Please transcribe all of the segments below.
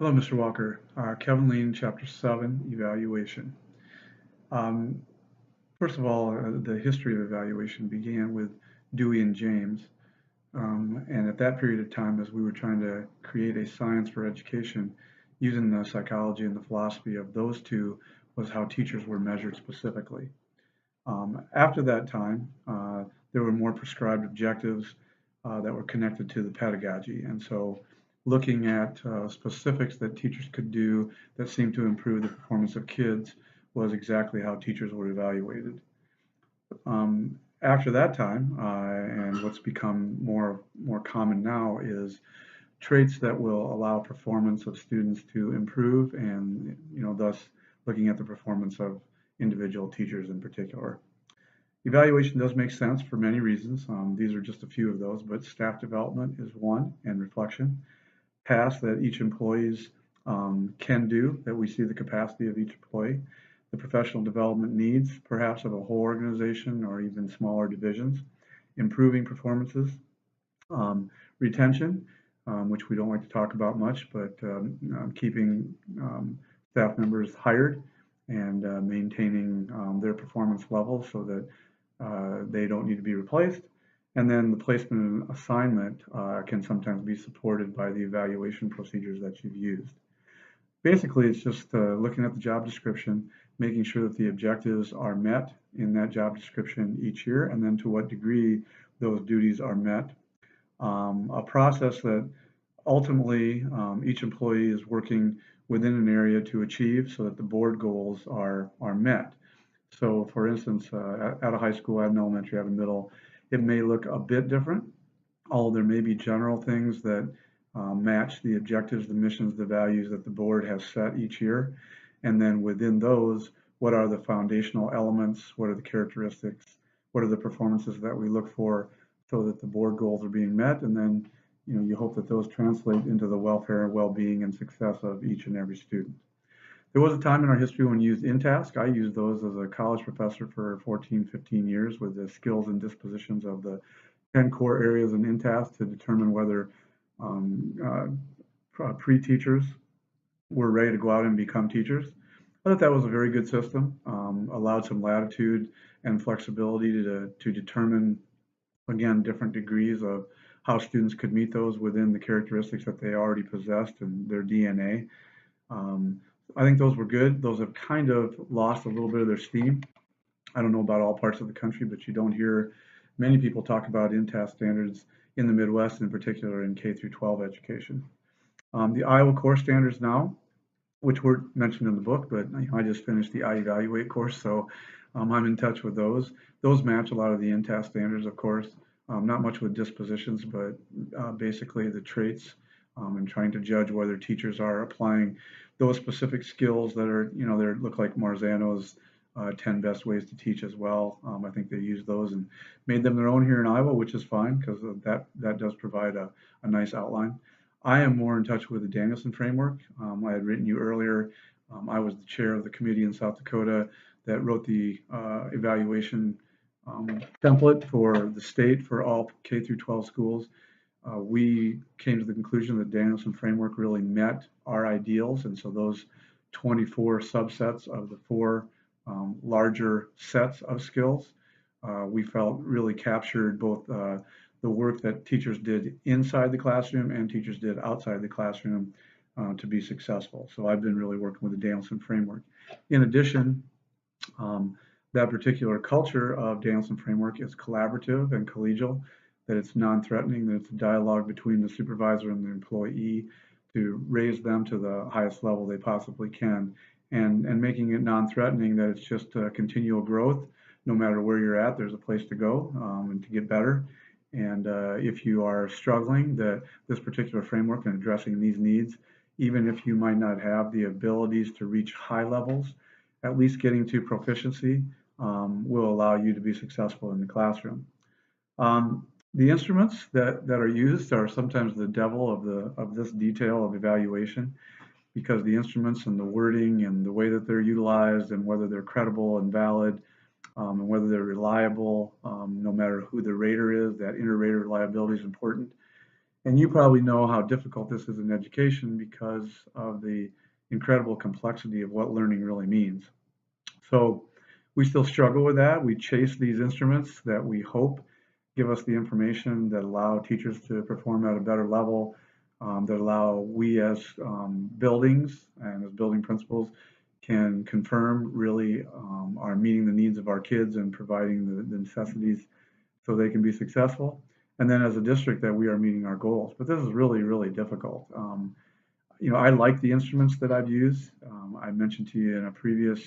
Hello, Mr. Walker. Kevin Lein, Chapter 7, Evaluation. Um, First of all, the history of evaluation began with Dewey and James. And at that period of time, as we were trying to create a science for education, using the psychology and the philosophy of those two was how teachers were measured specifically. After that time, there were more prescribed objectives that were connected to the pedagogy. And so looking at specifics that teachers could do that seemed to improve the performance of kids was exactly how teachers were evaluated. After that time, and what's become more common now is traits that will allow performance of students to improve, and thus looking at the performance of individual teachers in particular. Evaluation does make sense for many reasons. These are just a few of those, but staff development is one, and reflection. Tasks that each employees can do, that we see the capacity of each employee. The professional development needs, perhaps of a whole organization or even smaller divisions. Improving performances. Retention, which we don't like to talk about much, but keeping staff members hired and maintaining their performance levels so that they don't need to be replaced. And then the placement and assignment can sometimes be supported by the evaluation procedures that you've used. Basically, it's just looking at the job description, making sure that the objectives are met in that job description each year, and then to what degree those duties are met. A process that ultimately each employee is working within an area to achieve so that the board goals are met. So for instance, at a high school, at an elementary, at a middle, it may look a bit different, although there may be general things that match the objectives, the missions, the values that the board has set each year. And then within those, what are the foundational elements? What are the characteristics? What are the performances that we look for so that the board goals are being met? And then, you hope that those translate into the welfare, well-being, and success of each and every student. There was a time in our history when we used InTask. I used those as a college professor for 14, 15 years with the skills and dispositions of the 10 core areas in InTask to determine whether pre-teachers were ready to go out and become teachers. I thought that was a very good system, allowed some latitude and flexibility to determine, again, different degrees of how students could meet those within the characteristics that they already possessed in their DNA. I think those were good. Those have kind of lost a little bit of their steam. I don't know about all parts of the country, but you don't hear many people talk about InTask standards in the Midwest, in particular in K through 12 education. The Iowa core standards now, which were mentioned in the book, but I just finished the iEvaluate course, so I'm in touch with those. Those match a lot of the InTask standards, of course. Not much with dispositions, but basically the traits and trying to judge whether teachers are applying those specific skills that are, they look like Marzano's 10 best ways to teach as well. I think they used those and made them their own here in Iowa, which is fine because that does provide a nice outline. I am more in touch with the Danielson framework. I had written you earlier. I was the chair of the committee in South Dakota that wrote the evaluation template for the state for all K through 12 schools. We came to the conclusion that the Danielson framework really met our ideals, and so those 24 subsets of the four larger sets of skills we felt really captured both the work that teachers did inside the classroom and teachers did outside the classroom to be successful. So I've been really working with the Danielson framework. In addition, that particular culture of Danielson framework is collaborative and collegial, that it's non-threatening, that it's a dialogue between the supervisor and the employee to raise them to the highest level they possibly can, and making it non-threatening, that it's just continual growth. No matter where you're at, there's a place to go and to get better. And if you are struggling, that this particular framework and addressing these needs, even if you might not have the abilities to reach high levels, at least getting to proficiency will allow you to be successful in the classroom. The instruments that are used are sometimes the devil of this detail of evaluation, because the instruments and the wording and the way that they're utilized and whether they're credible and valid and whether they're reliable, no matter who the rater is, that inter-rater reliability is important. And you probably know how difficult this is in education because of the incredible complexity of what learning really means. So we still struggle with that. We chase these instruments that we hope give us the information that allow teachers to perform at a better level, that allow we as buildings and as building principals can confirm really are meeting the needs of our kids and providing the necessities so they can be successful. And then as a district that we are meeting our goals. But this is really, really difficult. I like the instruments that I've used. I mentioned to you in a previous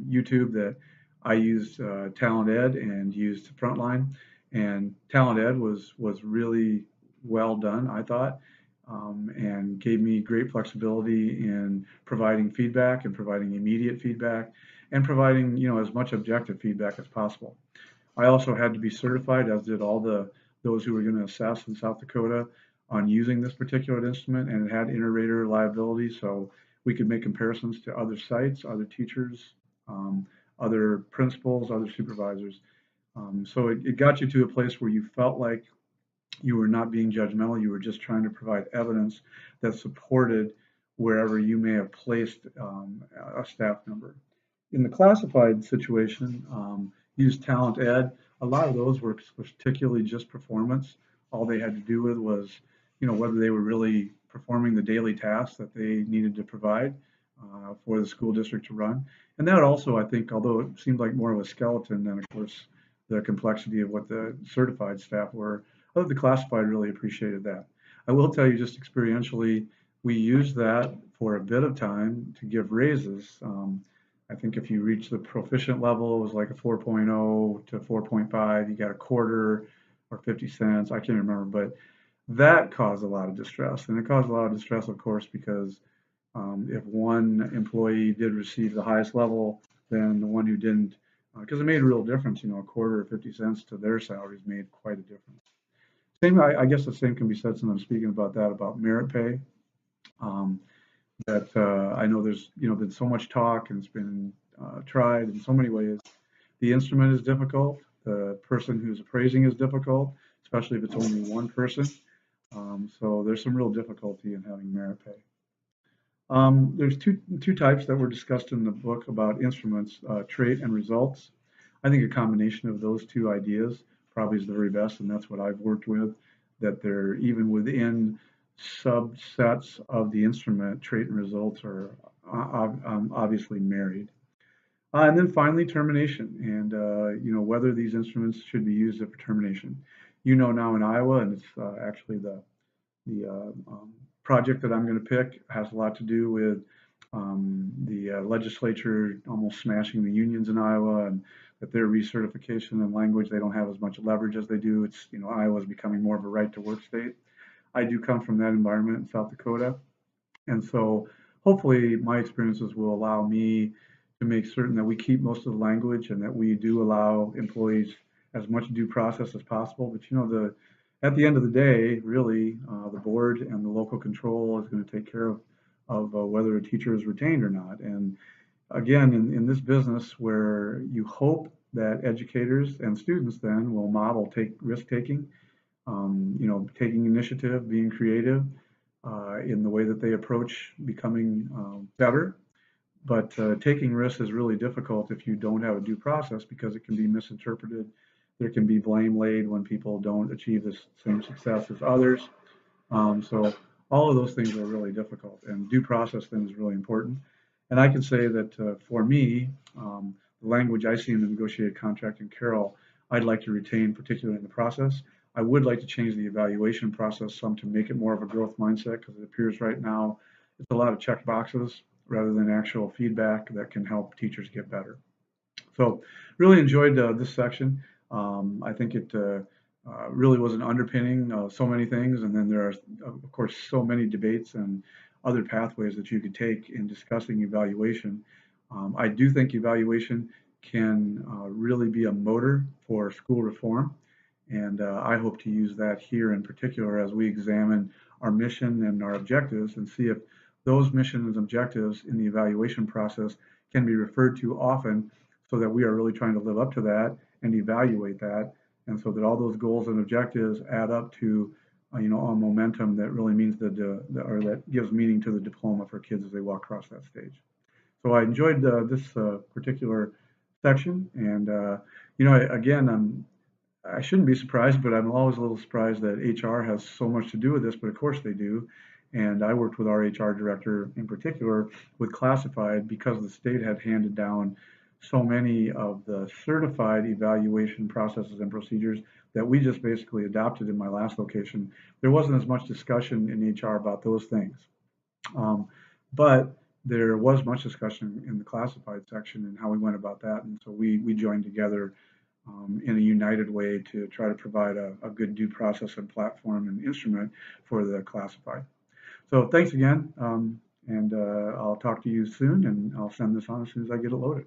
YouTube that I used Talent Ed and used Frontline, and Talent Ed was really well done, I thought, and gave me great flexibility in providing feedback and providing immediate feedback and providing as much objective feedback as possible. I also had to be certified, as did all those who were going to assess in South Dakota on using this particular instrument, and it had inter-rater reliability, so we could make comparisons to other sites, other teachers, um, other principals, other supervisors. So it got you to a place where you felt like you were not being judgmental. You were just trying to provide evidence that supported wherever you may have placed a staff member. In the classified situation, use Talent Ed. A lot of those were particularly just performance. All they had to do with was, whether they were really performing the daily tasks that they needed to provide for the school district to run. And that also, I think, although it seemed like more of a skeleton than, of course, the complexity of what the certified staff were, I think the classified really appreciated that. I will tell you just experientially, we used that for a bit of time to give raises. I think if you reach the proficient level, it was like a 4.0 to 4.5, you got a quarter or 50 cents. I can't remember, but that caused a lot of distress. And it caused a lot of distress, of course, because if one employee did receive the highest level, then the one who didn't, because it made a real difference, a quarter or 50 cents to their salaries made quite a difference. Same, I guess the same can be said since I'm speaking about that, about merit pay. Um, that I know there's been so much talk and it's been tried in so many ways. The instrument is difficult. The person who's appraising is difficult, especially if it's only one person. So there's some real difficulty in having merit pay. There's two types that were discussed in the book about instruments, trait and results. I think a combination of those two ideas probably is the very best, and that's what I've worked with, that they're even within subsets of the instrument, trait and results are obviously married. And then finally, termination, and whether these instruments should be used for termination. Now in Iowa, and it's actually the project that I'm going to pick has a lot to do with the legislature almost smashing the unions in Iowa, and that their recertification and language, they don't have as much leverage as they do. It's, Iowa's becoming more of a right to work state. I do come from that environment in South Dakota. And so hopefully my experiences will allow me to make certain that we keep most of the language and that we do allow employees as much due process as possible. But at the end of the day, really, the board and the local control is going to take care of whether a teacher is retained or not. And again, in this business where you hope that educators and students then will model risk taking, taking initiative, being creative in the way that they approach becoming better. But taking risks is really difficult if you don't have a due process because it can be misinterpreted. There can be blame laid when people don't achieve the same success as others. So all of those things are really difficult, and due process then is really important. And I can say that for me, the language I see in the negotiated contract in Carroll, I'd like to retain, particularly in the process. I would like to change the evaluation process some to make it more of a growth mindset because it appears right now it's a lot of check boxes rather than actual feedback that can help teachers get better. So really enjoyed this section. I think it really was an underpinning of so many things. And then there are, of course, so many debates and other pathways that you could take in discussing evaluation. I do think evaluation can really be a motor for school reform. And I hope to use that here in particular as we examine our mission and our objectives and see if those missions and objectives in the evaluation process can be referred to often so that we are really trying to live up to that and evaluate that. And so that all those goals and objectives add up to a momentum that really means or that gives meaning to the diploma for kids as they walk across that stage. So I enjoyed this particular section, and again, I shouldn't be surprised, but I'm always a little surprised that HR has so much to do with this, but of course they do. And I worked with our HR director in particular with classified because the state had handed down so many of the certified evaluation processes and procedures that we just basically adopted in my last location. There wasn't as much discussion in HR about those things. Um, but there was much discussion in the classified section and how we went about that. And so we joined together in a united way to try to provide a good due process and platform and instrument for the classified. So thanks again, and I'll talk to you soon, and I'll send this on as soon as I get it loaded.